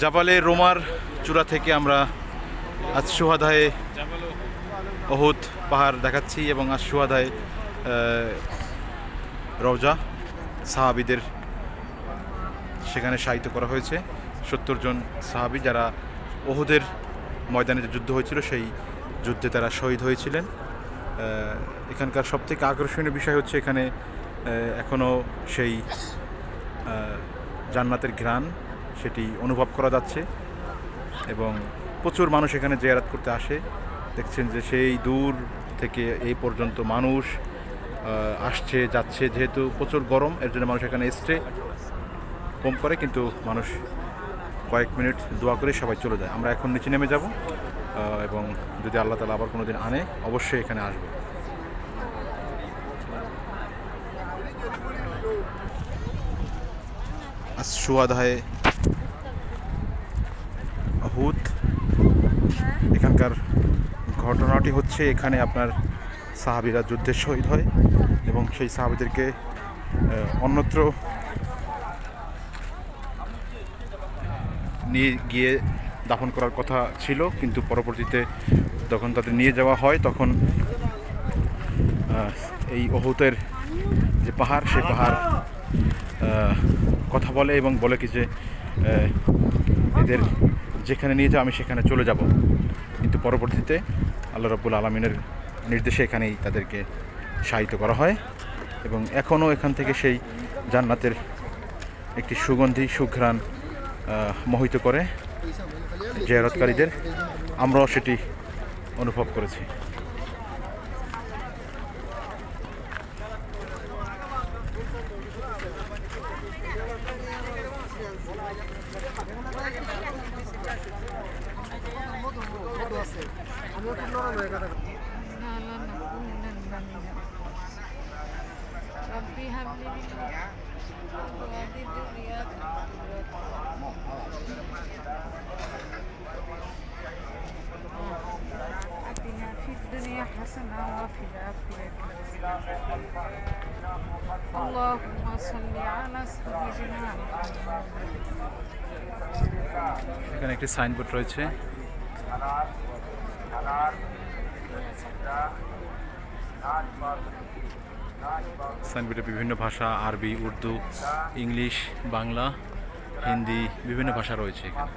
জাবালে রোমার চূড়া থেকে আমরা আজ সুহাদায় অহুদ পাহাড় দেখাচ্ছি এবং আজ সুহাদায় রওজা সাহাবিদের সেখানে শায়িত করা হয়েছে। 70 জন সাহাবি যারা ওহুদের ময়দানে যে যুদ্ধ হয়েছিল সেই যুদ্ধে তারা শহীদ হয়েছিলেন। এখানকার সবথেকে আকর্ষণীয় বিষয় হচ্ছে এখানে এখনও সেই জান্নাতের ঘ্রাণ সেটি অনুভব করা যাচ্ছে এবং প্রচুর মানুষ এখানে জিয়ারত করতে আসে। দেখছেন যে সেই দূর থেকে এই পর্যন্ত মানুষ আসছে যাচ্ছে, যেহেতু প্রচুর গরম এর জন্য মানুষ এখানে স্টে কম করে, কিন্তু মানুষ কয়েক মিনিট দোয়া করে সবাই চলে যায়। আমরা এখন নিচে নেমে যাব এবং যদি আল্লাহ তাআলা আবার কোনো দিন আনে অবশ্যই এখানে আসবো। আজ সুহাদায়ে উহুদ এখানকার ঘটনাটি হচ্ছে এখানে আপনার সাহাবীরা যুদ্ধে শহীদ হয় এবং সেই সাহাবীদেরকে অন্যত্র নিয়ে গিয়ে দাফন করার কথা ছিল, কিন্তু পরবর্তীতে যখন তাদের নিয়ে যাওয়া হয় তখন এই উহুদের যে পাহাড় সেই পাহাড় কথা বলে এবং বলে কি যে এদের যেখানে নিয়ে যাও আমি সেখানে চলে যাব, কিন্তু পরবর্তীতে আল্লাহ রাব্বুল আলামিনের নির্দেশে এখানেই তাদেরকে শায়িত করা হয় এবং এখনও এখান থেকে সেই জান্নাতের একটি সুগন্ধি সুঘ্রাণ মোহিত করে জিয়ারতকারীদের। আমরাও সেটি অনুভব করেছি। ربي هب لي من أزواجي ذريات آتنا في الدنيا حسنة وفي الآخرة اللهم صل على سيدنا এখানে একটি সাইনবোর্ড রয়েছে। সাইনবোর্ডে বিভিন্ন ভাষা, আরবি, উর্দু, ইংলিশ, বাংলা, হিন্দি বিভিন্ন ভাষা রয়েছে এখানে।